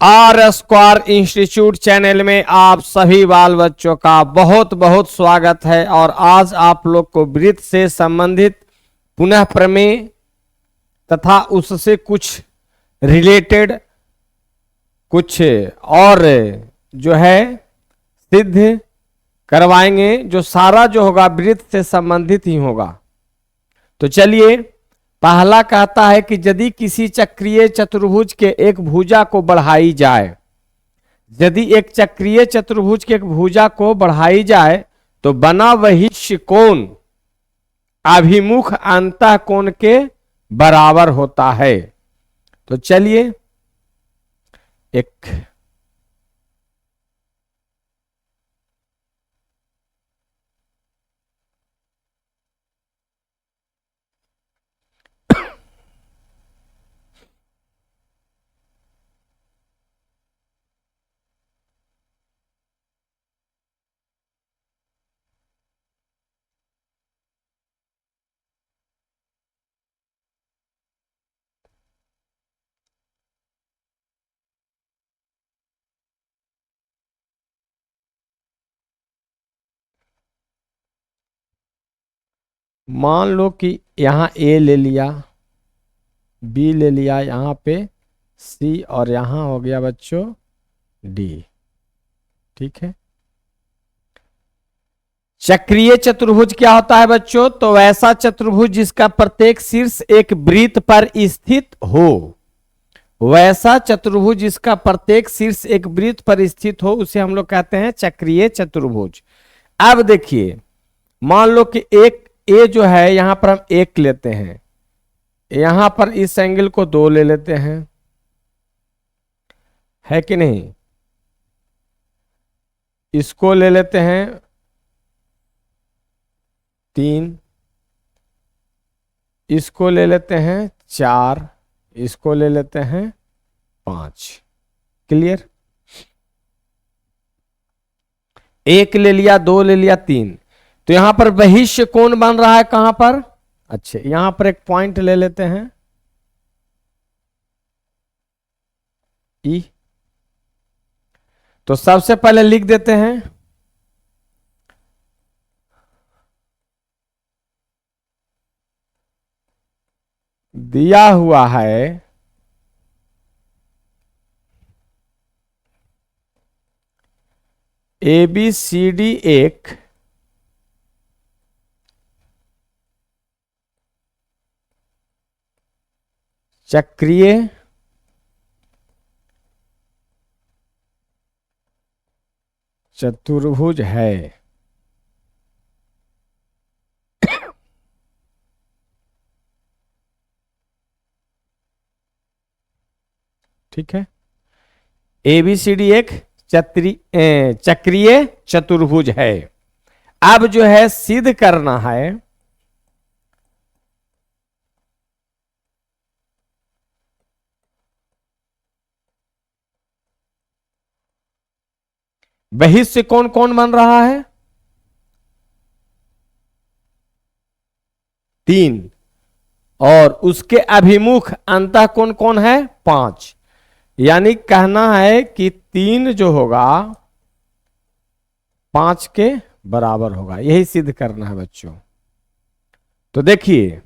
Are square institute channel में आप सभी बाल बच्चों का बहुत बहुत स्वागत है। और आज आप लोग को वृत्त से संबंधित पुनः प्रमेय तथा उससे कुछ रिलेटेड कुछ और जो है सिद्ध करवाएंगे, जो सारा जो होगा वृत्त से संबंधित ही होगा। तो चलिए, पहला कहता है कि यदि किसी चक्रीय चतुर्भुज के एक भुजा को बढ़ाई जाए, यदि एक चक्रीय चतुर्भुज के एक भुजा को बढ़ाई जाए तो बना वही कोण अभिमुख अंतः कोण के बराबर होता है। तो चलिए एक मान लो कि यहां ए ले लिया, बी ले लिया, यहां पे सी और यहां हो गया बच्चों डी। ठीक है, चक्रीय चतुर्भुज क्या होता है बच्चों? तो वैसा चतुर्भुज जिसका प्रत्येक शीर्ष एक वृत्त पर स्थित हो, वैसा चतुर्भुज जिसका प्रत्येक शीर्ष एक वृत्त पर स्थित हो उसे हम लोग कहते हैं चक्रीय चतुर्भुज। अब देखिए, मान लो कि एक ए जो है यहां पर हम एक लेते हैं, यहां पर इस एंगल को 2 ले लेते हैं, है कि नहीं? इसको ले लेते हैं 3, इसको ले लेते हैं 4, इसको ले लेते हैं 5। क्लियर? 1 ले लिया, 2 ले लिया, 3। तो यहां पर बहिष्य कोण बन रहा है कहां पर? अच्छा, यहां पर एक पॉइंट ले लेते हैं ई। तो सबसे पहले लिख देते हैं दिया हुआ है ए बी सी डी एक चक्रीय चतुर्भुज है। ठीक है, ए बी सी डी एक चक्रीय चतुर्भुज है। अब जो है सिद्ध करना है बहिष्य कोण कौन बन रहा है? 3, और उसके अभिमुख अंतः कोण कौन है? 5। यानी कहना है कि 3 जो होगा 5 के बराबर होगा। यही सिद्ध करना है बच्चों। तो देखिए,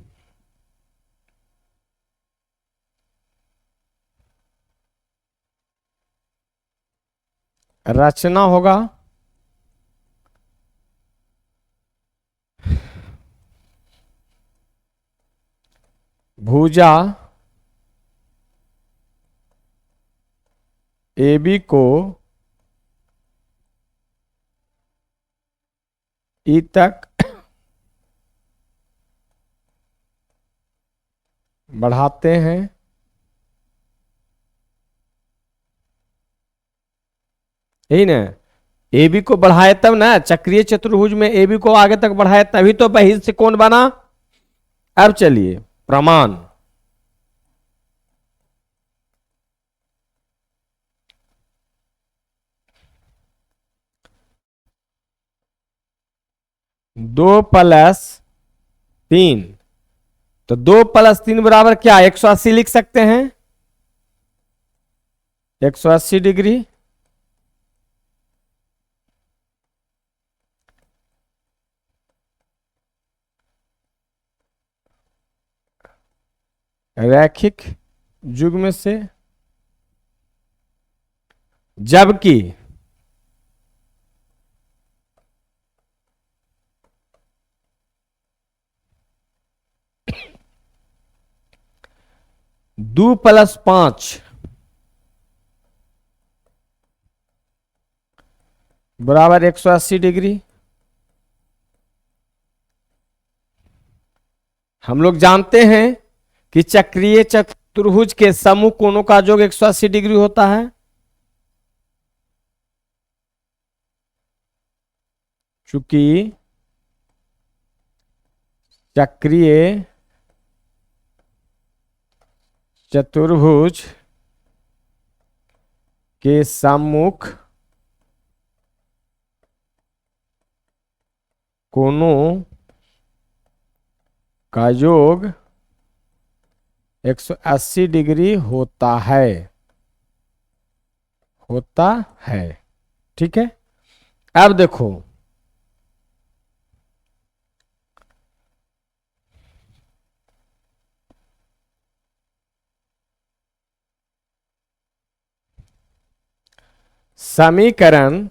रचना होगा भुजा ए बी को ई तक बढ़ाते हैं, यही ना? ए बी को बढ़ाए तब ना, चक्रीय चतुर्भुज में ए बी को आगे तक बढ़ाए तभी तो बहिष्य कोण बना। अब चलिए प्रमाण। दो प्लस 3, तो 2 + 3 बराबर क्या? 180 लिख सकते हैं। 180 डिग्री, रैखिक युग्म से, जबकि दो प्लस 5 बराबर 180 डिग्री। हम लोग जानते हैं कि चक्रीय चतुर्भुज के समूह कोणों का योग 180 डिग्री होता है। चूंकि चक्रीय चतुर्भुज के सम्मुख कोणों का योग 180 डिग्री होता है। ठीक है, अब देखो समीकरण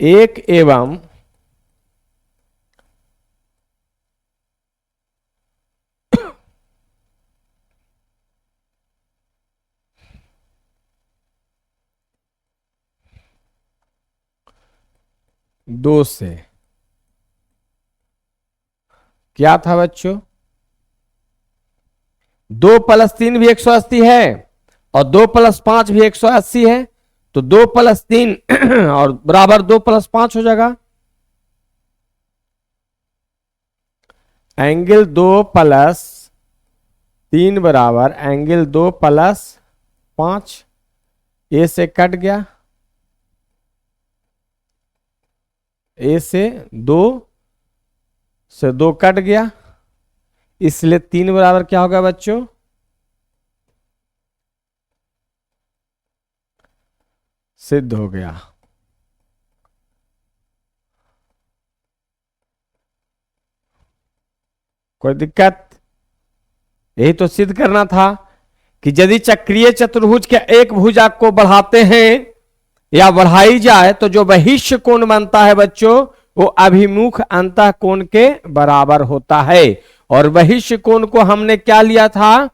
1 एवं 2 से क्या था बच्चों? 2 प्लस 3 भी 180 है और 2 प्लस 5 भी 180 है, तो 2 प्लस 3 और बराबर 2 प्लस 5 हो जाएगा। एंगल 2 प्लस 3 बराबर एंगल 2 प्लस 5। ए से कट गया, ए से 2 कट गया, इसलिए 3 बराबर क्या होगा बच्चों? सिद्ध हो गया। कोई दिक्कत? यही तो सिद्ध करना था कि यदि चक्रीय चतुर्भुज के एक भुजा को बढ़ाते हैं या बढ़ाई जाए तो जो बहिष्य कोण बनता है बच्चों वो अभिमुख अंतः कोण के बराबर होता है। और बहिष्य कोण को हमने क्या लिया था?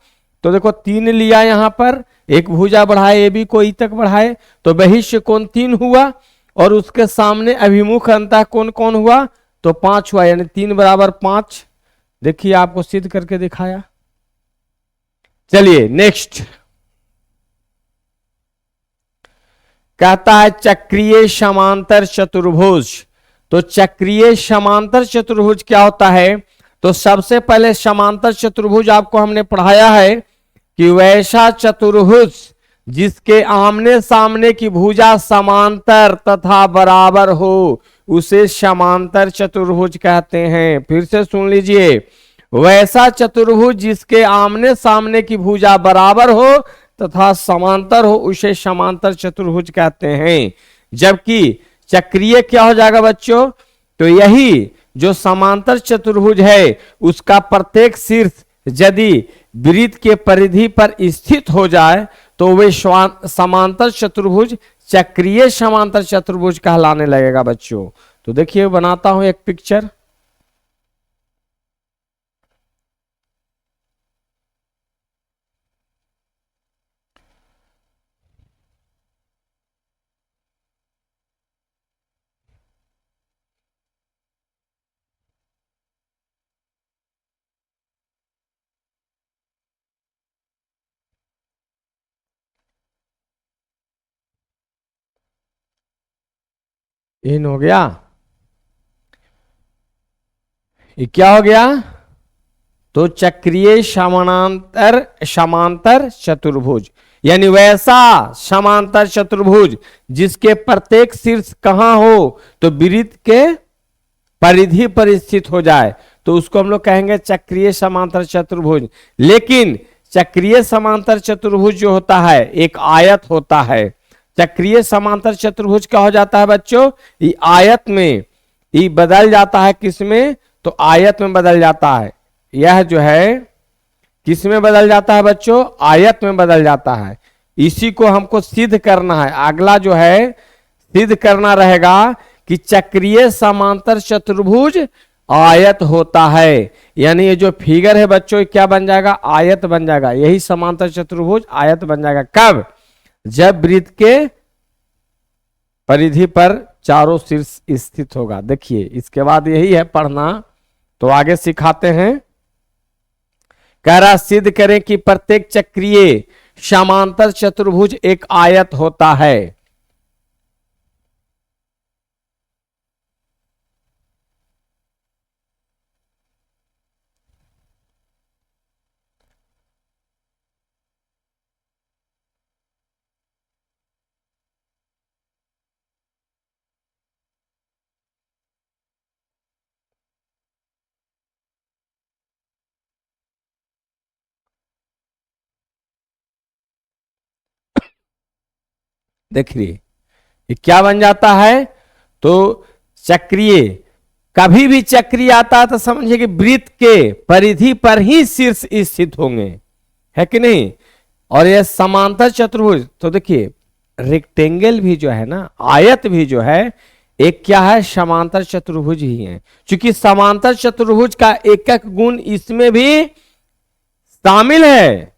तो देखो 3 लिया, यहां पर एक भुजा बढ़ाए, ए बी को ई तक बढ़ाए तो बहिष्य कोण 3 हुआ और उसके सामने अभिमुख अंतः कोण कौन हुआ? तो 5 हुआ, यानी 3 बराबर 5। देखिए आपको सिद्ध करके दिखाया। चलिए नेक्स्ट कहता है चक्रीय समांतर चतुर्भुज। तो चक्रीय समांतर चतुर्भुज क्या होता है? तो सबसे पहले समांतर चतुर्भुज आपको हमने पढ़ाया है कि वैसा चतुर्भुज जिसके आमने सामने की भुजा समांतर तथा बराबर हो उसे समांतर चतुर्भुज कहते हैं। फिर से सुन लीजिए, वैसा चतुर्भुज जिसके आमने सामने की भुजा बराबर हो तथा समांतर हो उसे समांतर चतुर्भुज कहते हैं। जबकि चक्रीय क्या हो जाएगा बच्चों? तो यही जो समांतर चतुर्भुज है उसका प्रत्येक शीर्ष यदि वृत्त के परिधि पर स्थित हो जाए तो वे समांतर चतुर्भुज चक्रीय समांतर चतुर्भुज कहलाने लगेगा बच्चों। तो देखिए बनाता हूं एक पिक्चर। इन हो गया, ये क्या हो गया? तो चक्रीय समांतर चतुर्भुज, यानी वैसा समांतर चतुर्भुज जिसके प्रत्येक शीर्ष कहां हो? तो वृत्त के परिधि पर स्थित हो जाए तो उसको हम लोग कहेंगे चक्रीय समांतर चतुर्भुज। लेकिन चक्रीय समांतर चतुर्भुज जो होता है एक आयत होता है। चक्रीय समांतर चतुर्भुज क्या हो जाता है बच्चों, ये आयत में, ये बदल जाता है किसमें, तो आयत में बदल जाता है। यह जो है किस में बदल जाता है बच्चों, आयत में बदल जाता है। इसी को हमको सिद्ध करना है। अगला जो है सिद्ध करना रहेगा कि चक्रीय समांतर चतुर्भुज आयत होता है। यानी ये जो फिगर है बच्चों ये क्या बन जाएगा, आयत बन जाएगा। यही समांतर चतुर्भुज आयत बन जाएगा। कब, जब वृत्त के परिधि पर चारों शीर्ष स्थित होगा। देखिए इसके बाद यही है पढ़ना, तो आगे सिखाते हैं। कह रहा सिद्ध करें कि प्रत्येक चक्रीय समांतर चतुर्भुज एक आयत होता है। देखिए ये क्या बन जाता है, तो चक्रीय, कभी भी चक्रीय आता है तो समझिए कि वृत्त के परिधि पर ही शीर्ष स्थित होंगे, है कि नहीं। और ये समांतर चतुर्भुज, तो देखिए रेक्टेंगल भी जो है ना, आयत भी जो है एक क्या है, समांतर चतुर्भुज ही है। क्योंकि समांतर चतुर्भुज का एक एक गुण इसमें भी शामिल है।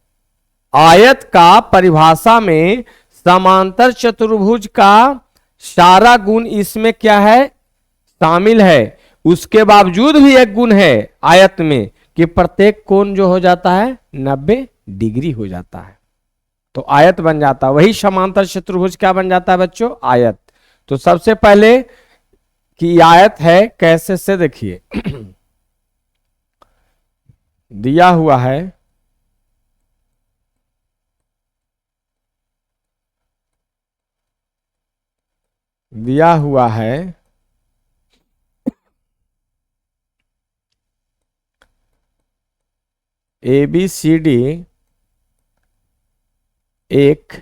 आयत का परिभाषा में समांतर चतुर्भुज का सारा गुण इसमें क्या है, शामिल है। उसके बावजूद भी एक गुण है आयत में कि प्रत्येक कोण जो हो जाता है 90 डिग्री हो जाता है, तो आयत बन जाता है। वही समांतर चतुर्भुज क्या बन जाता है बच्चों, आयत। तो सबसे पहले कि आयत है कैसे से देखिए दिया हुआ है, दिया हुआ है ABCD एक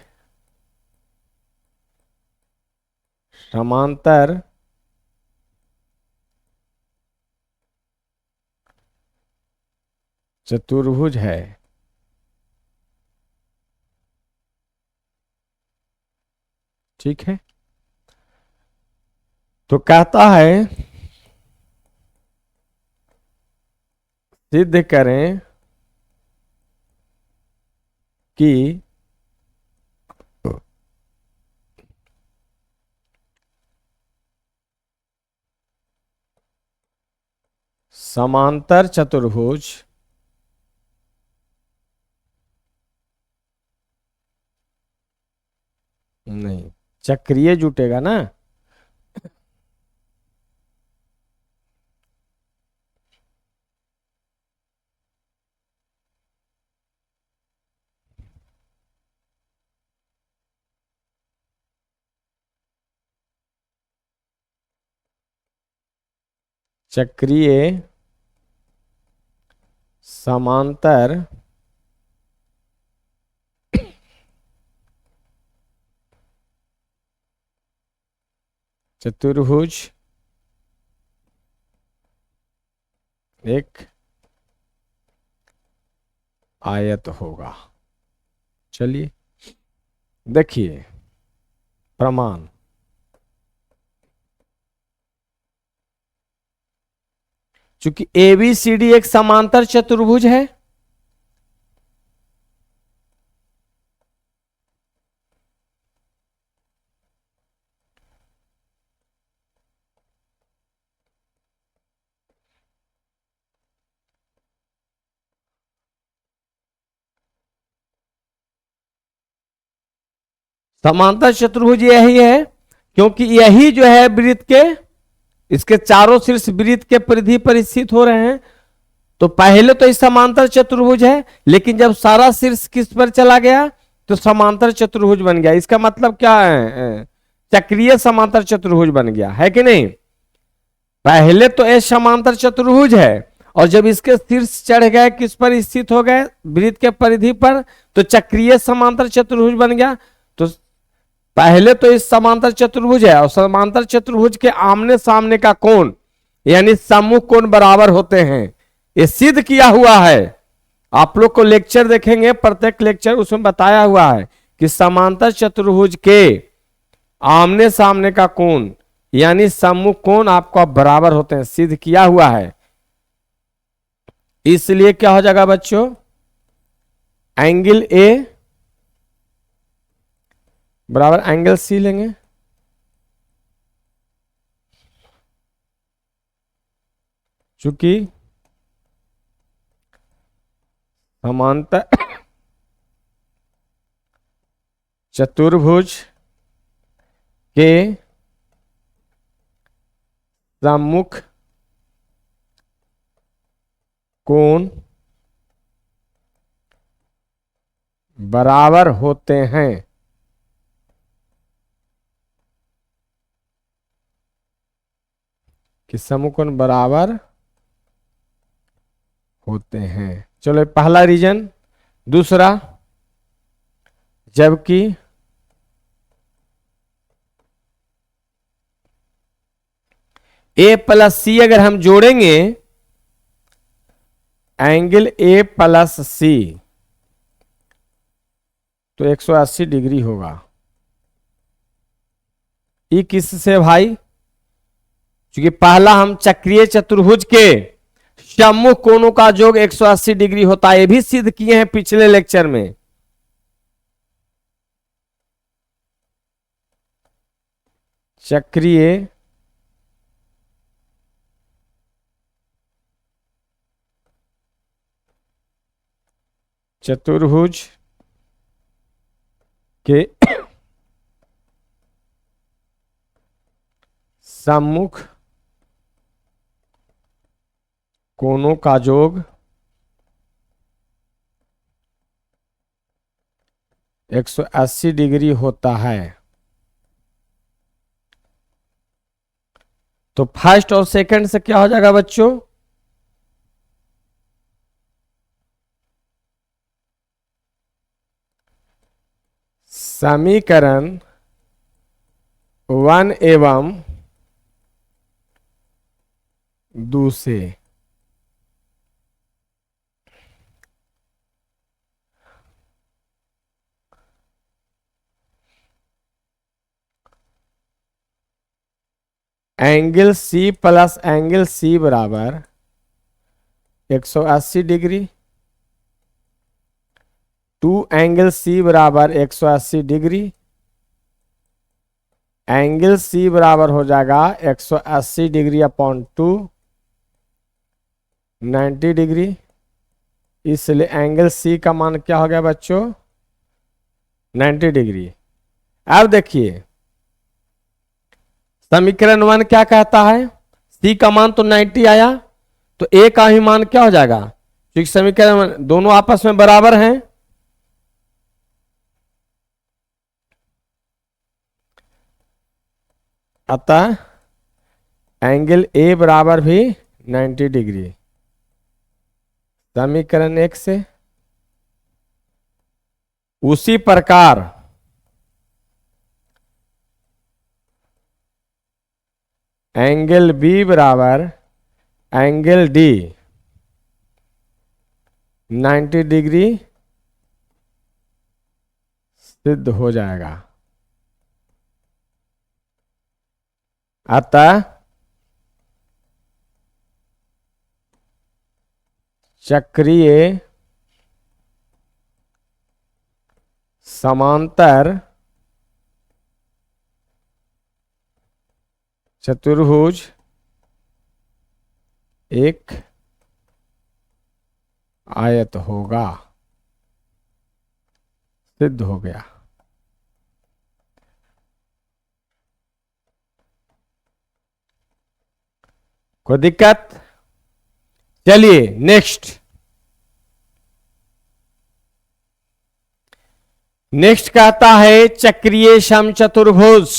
समांतर चतुर्भुज है। ठीक है, तो कहता है सिद्ध करें कि समांतर चतुर्भुज नहीं, चक्रीय जुटेगा ना, चक्रीय समांतर चतुर्भुज एक आयत होगा। चलिए देखिए प्रमाण, चूंकि ABCD एक समांतर चतुर्भुज है, समांतर चतुर्भुज यही है क्योंकि यही जो है वृत्त के, इसके चारों शीर्ष वृत्त के परिधि पर स्थित हो रहे हैं। तो पहले तो इस समांतर चतुर्भुज है, लेकिन जब सारा शीर्ष किस पर चला गया तो समांतर चतुर्भुज बन गया। इसका मतलब क्या है, चक्रीय समांतर चतुर्भुज बन गया, है कि नहीं। पहले तो ये समांतर चतुर्भुज है और जब इसके शीर्ष चढ़ गए, किस पर स्थित हो गए, वृत्त के परिधि पर, तो चक्रीय समांतर चतुर्भुज बन गया। तो पहले तो इस समांतर चतुर्भुज है और समांतर चतुर्भुज के आमने सामने का कोण यानी सम्मुख कोण बराबर होते हैं, ये सिद्ध किया हुआ है। आप लोग को लेक्चर देखेंगे, प्रत्येक लेक्चर उसमें बताया हुआ है कि समांतर चतुर्भुज के आमने सामने का कोण यानी सम्मुख कोण आपका बराबर होते हैं, सिद्ध किया हुआ है। इसलिए क्या हो जाएगा बच्चों, एंगल ए बराबर एंगल सी लेंगे। चूंकि समांतर चतुर्भुज के सम्मुख कोण बराबर होते हैं, कि सम्मुख कोण बराबर होते हैं। चलो पहला रीजन। दूसरा, जबकि ए प्लस सी अगर हम जोड़ेंगे, एंगल ए प्लस सी, तो 180 डिग्री होगा। ये किससे भाई, क्योंकि पहला हम चक्रीय चतुर्भुज के सम्मुख कोणों का योग 180 डिग्री होता है, ये भी सिद्ध किए हैं पिछले लेक्चर में। चक्रीय चतुर्भुज के सम्मुख कोणों का योग 180 डिग्री होता है। तो फर्स्ट और सेकंड से क्या हो जाएगा बच्चों, समीकरण 1 एवं 2 से angle C plus angle C बराबर 180 डिग्री, 2 एंगल सी बराबर 180 डिग्री, एंगल सी बराबर हो जाएगा 180 डिग्री अपॉन 2 90 डिग्री। इसलिए एंगल सी का मान क्या हो गया बच्चों, 90 डिग्री। अब देखिए समीकरण 1 क्या कहता है, सी का मान तो 90 आया, तो ए का ही मान क्या हो जाएगा, क्योंकि समीकरण दोनों आपस में बराबर हैं। अतः एंगल ए बराबर भी 90 डिग्री। समीकरण 1 से उसी प्रकार एंगल बी बराबर एंगल डी 90 डिग्री सिद्ध हो जाएगा। अतः चक्रीय समांतर चतुर्भुज एक आयत होगा, सिद्ध हो गया। कोई दिक्कत? चलिए नेक्स्ट कहता है चक्रीय समचतुर्भुज।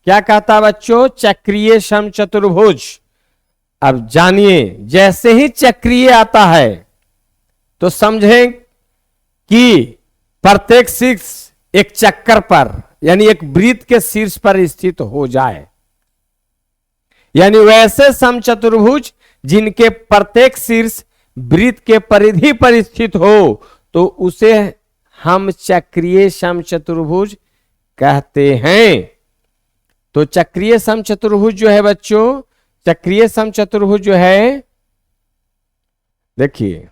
क्या कहता है बच्चों, चक्रीय समचतुर्भुज। अब जानिए, जैसे ही चक्रीय आता है तो समझें कि प्रत्येक शीर्ष एक चक्कर पर यानी एक वृत्त के शीर्ष पर स्थित हो जाए, यानी वैसे समचतुर्भुज जिनके प्रत्येक शीर्ष वृत्त के परिधि पर स्थित हो तो उसे हम चक्रीय समचतुर्भुज कहते हैं। तो चक्रीय समचतुर्भुज जो है बच्चों, चक्रीय समचतुर्भुज जो है, देखिए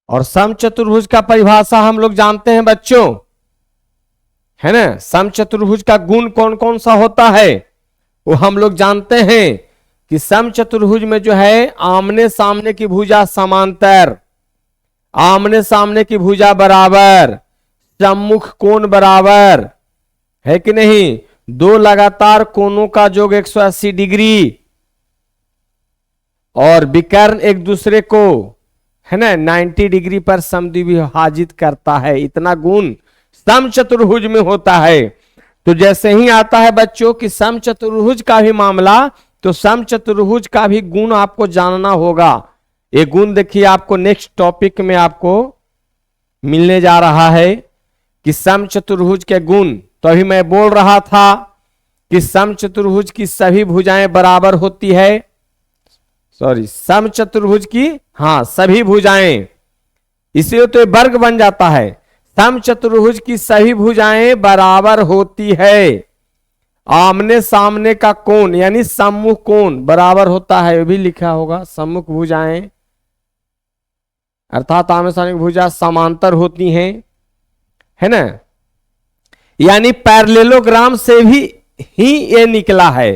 और समचतुर्भुज का परिभाषा हम लोग जानते हैं बच्चों, है ना। समचतुर्भुज का गुण कौन कौन सा होता है वो हम लोग जानते हैं कि समचतुर्भुज में जो है आमने सामने की भुजा समांतर, आमने सामने की भुजा बराबर, सम्मुख कोण बराबर, है कि नहीं, दो लगातार कोणों का योग 180 डिग्री और विकर्ण एक दूसरे को, है ना, 90 डिग्री पर समद्विभाजित करता है, इतना गुण समचतुर्भुज में होता है। तो जैसे ही आता है बच्चों कि समचतुर्भुज का भी मामला, तो समचतुर्भुज का भी गुण आपको जानना होगा। ये गुण देखिए आपको नेक्स्ट टॉपिक में आपको मिलने जा रहा है कि समचतुर्भुज के गुण। तो अभी मैं बोल रहा था कि समचतुर्भुज की सभी भुजाएं बराबर होती है, सॉरी समचतुर्भुज की, हाँ सभी भुजाएं, इसलिए तो ये वर्ग बन जाता है। समचतुर्भुज की सभी भुजाएं बराबर होती है, आमने सामने का कोण यानी सम्मुख कोण बराबर होता है, ये भी लिखा होगा, सम्मुख भुजाएं अर्थात आमने सामने की भुजा समांतर होती हैं, है ना। यानी पैरेललोग्राम से भी ही ये निकला है,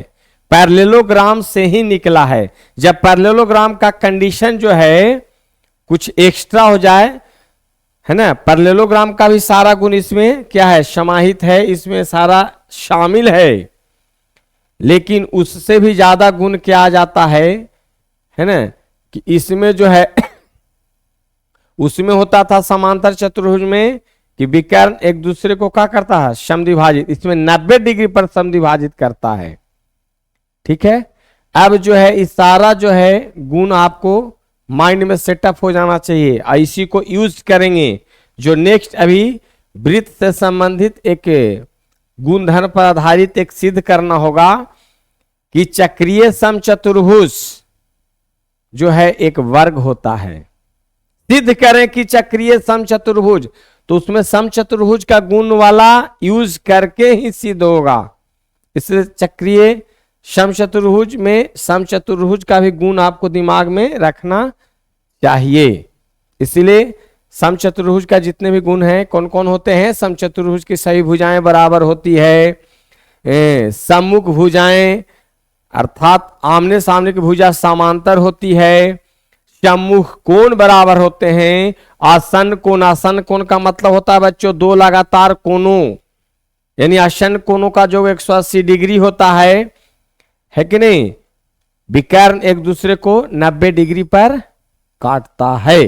पैरेललोग्राम से ही निकला है। जब पैरेललोग्राम का कंडीशन जो है कुछ एक्स्ट्रा हो जाए, है ना, पैरेललोग्राम का भी सारा गुण इसमें क्या है, समाहित है, इसमें सारा शामिल है, लेकिन उससे भी ज्यादा गुण क्या आ जाता है ना, कि इसमें जो है उसमें होता था समांतर चतुर्भुज में कि विकर्ण एक दूसरे को क्या करता है, समद्विभाजित, इसमें 90 डिग्री पर समद्विभाजित करता है, ठीक है। अब जो है इस सारा जो है गुण आपको माइंड में सेटअप हो जाना चाहिए, इसी को यूज करेंगे जो नेक्स्ट अभी वृत्त से संबंधित एक गुणधर्म पर आधारित एक सिद्ध करना होगा कि चक्रीय समचतुर्भुज जो है एक वर्ग होता है। सिद्ध करें कि चक्रीय समचतुर्भुज, तो उसमें समचतुर्भुज का गुण वाला यूज करके ही सिद्ध होगा, इसलिए चक्रीय समचतुर्भुज में समचतुर्भुज का भी गुण आपको दिमाग में रखना चाहिए। इसलिए समचतुर्भुज का जितने भी गुण हैं कौन कौन होते हैं, समचतुर्भुज की सभी भुजाएं बराबर होती है, सम्मुख भुजाएं अर्थात आमने सामने की भुजा समांतर होती है, सम्मुख कोण बराबर होते हैं, आसन्न कोण, आसन्न कोण का मतलब होता है बच्चों दो लगातार कोणों, यानी आसन्न कोणों का जो 180 डिग्री होता है कि नहीं, विकर्ण एक दूसरे को 90 डिग्री पर काटता है,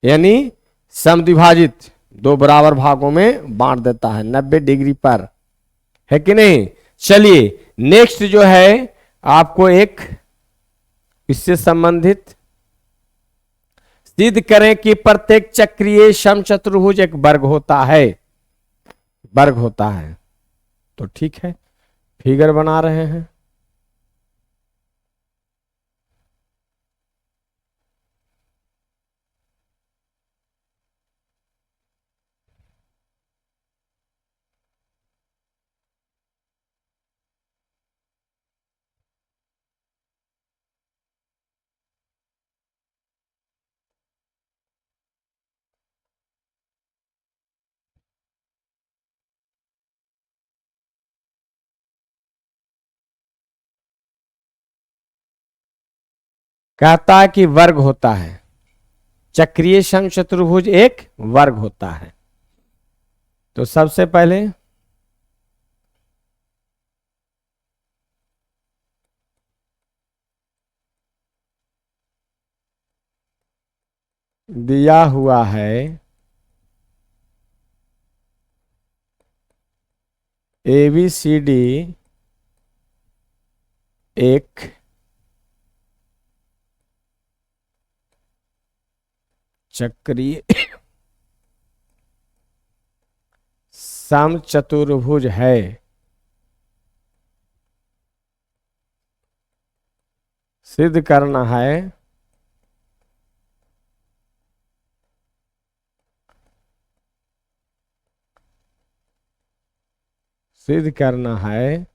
यानी समद्विभाजित दो बराबर भागों में बांट देता है 90 डिग्री पर, है कि नहीं। चलिए नेक्स्ट जो है आपको एक इससे संबंधित सिद्ध करें कि प्रत्येक चक्रीय समचतुर्भुज एक वर्ग होता है, वर्ग होता है। तो ठीक है, फिगर बना रहे हैं। कहता है कि वर्ग होता है, चक्रीय समचतुर्भुज एक वर्ग होता है। तो सबसे पहले दिया हुआ है ABCD एक चक्रीय समचतुर्भुज है। सिद्ध करना है सिद्ध करना है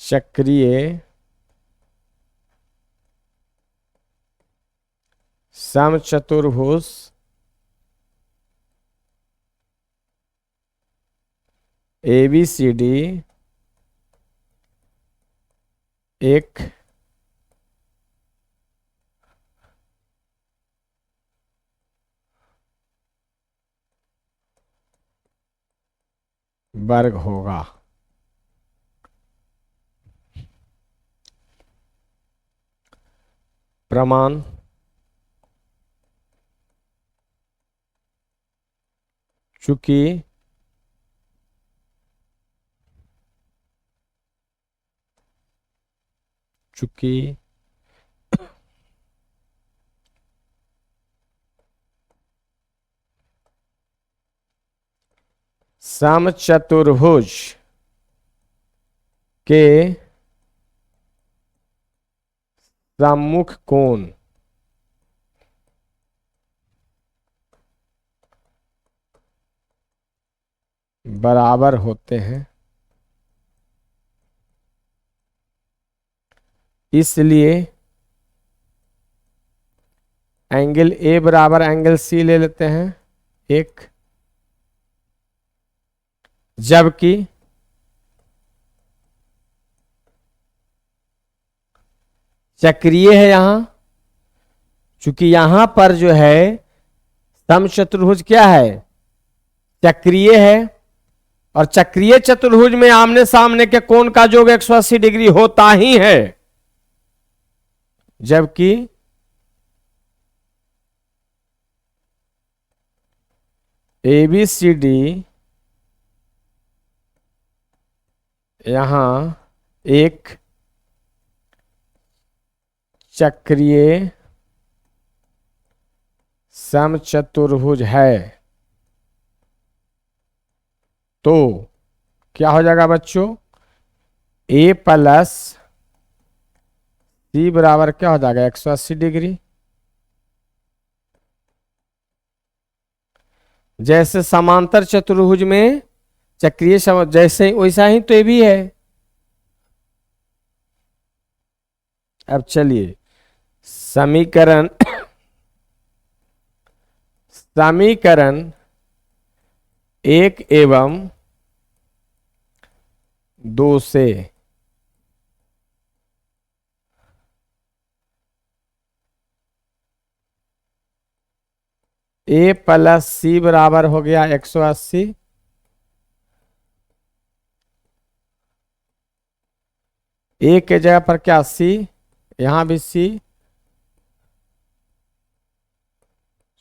चक्रीय समचतुर्भुज ABCD एक वर्ग होगा। प्रमाण चूंकि चूंकि समचतुर्भुज के सम्मुख कोण बराबर होते हैं, इसलिए एंगल ए बराबर एंगल सी ले लेते हैं एक, जबकि चक्रीय है यहां, चूंकि यहां पर जो है समचतुर्भुज क्या है, चक्रीय है, और चक्रीय चतुर्भुज में आमने सामने के कोण का योग 180 डिग्री होता ही है, जबकि ABCD यहां एक चक्रीय समचतुर्भुज है। तो क्या हो जाएगा बच्चों, A प्लस सी बराबर क्या हो जाएगा 180 डिग्री। जैसे समांतर चतुर्भुज में चक्रीय जैसे वैसा ही तो ये भी है। अब चलिए समीकरण समीकरण 1 एवं 2 से A प्लस सी बराबर हो गया 180, ए के जगह पर क्या सी, यहां भी सी,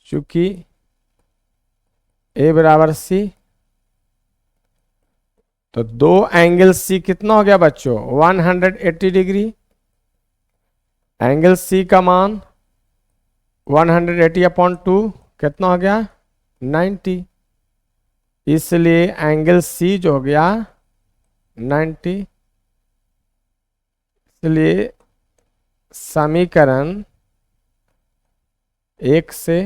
चूंकि ए बराबर सी, तो दो एंगल सी कितना हो गया बच्चों 180 डिग्री। एंगल सी का मान 180/2 कितना हो गया 90, इसलिए एंगल सी जो हो गया 90। इसलिए समीकरण 1 से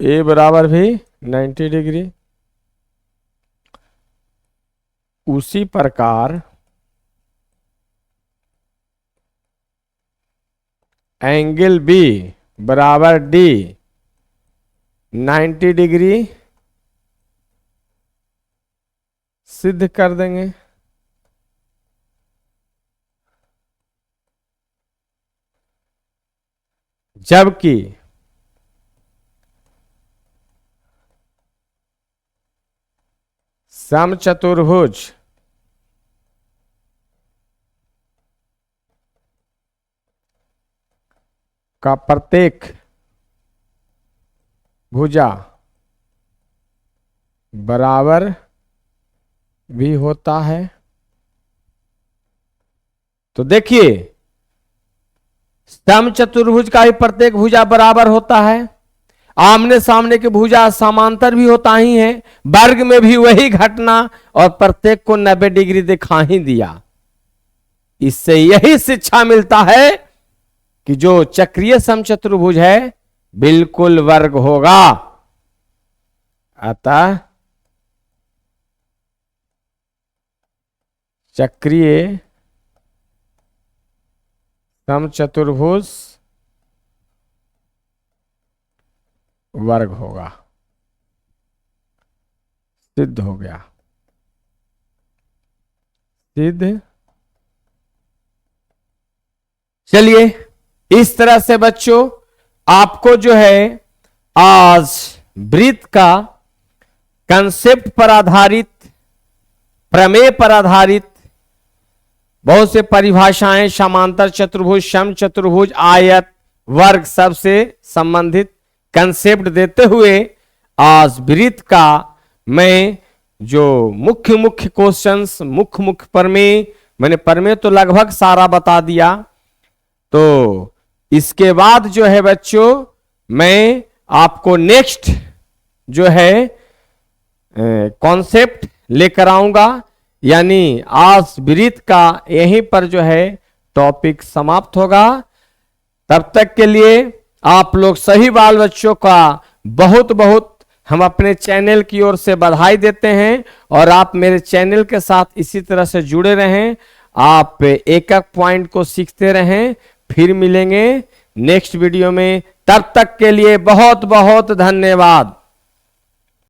ए बराबर भी 90 डिग्री। उसी प्रकार एंगल बी बराबर डी 90 डिग्री सिद्ध कर देंगे। जबकि समचतुर्भुज का प्रत्येक भुजा बराबर भी होता है। तो देखिए, समचतुर्भुज का ही प्रत्येक भुजा बराबर होता है, आमने सामने की भुजा समांतर भी होता ही है, वर्ग में भी वही घटना, और प्रत्येक को 90 डिग्री दिखा ही दिया। इससे यही शिक्षा मिलता है कि जो चक्रीय समचतुर्भुज है बिल्कुल वर्ग होगा। अतः चक्रीय समचतुर्भुज वर्ग होगा। सिद्ध हो गया, सिद्ध। चलिए, इस तरह से बच्चों आपको जो है आज वृत्त का कंसेप्ट पर आधारित, प्रमेय पर आधारित बहुत से परिभाषाएं, समांतर चतुर्भुज, सम चतुर्भुज, आयत, वर्ग, सबसे संबंधित कंसेप्ट देते हुए आज वृत्त का मैं जो मुख्य मुख्य क्वेश्चंस, मुख्य प्रमेय, मैंने प्रमेय तो लगभग सारा बता दिया। तो इसके बाद जो है बच्चों मैं आपको नेक्स्ट जो है कॉन्सेप्ट लेकर आऊंगा, यानी आज वृत्त का यहीं पर जो है टॉपिक समाप्त होगा। तब तक के लिए आप लोग सभी बाल बच्चों का बहुत बहुत हम अपने चैनल की ओर से बधाई देते हैं, और आप मेरे चैनल के साथ इसी तरह से जुड़े रहें, आप एक एक पॉइंट को सीखते रहें। फिर मिलेंगे नेक्स्ट वीडियो में, तब तक के लिए बहुत बहुत धन्यवाद।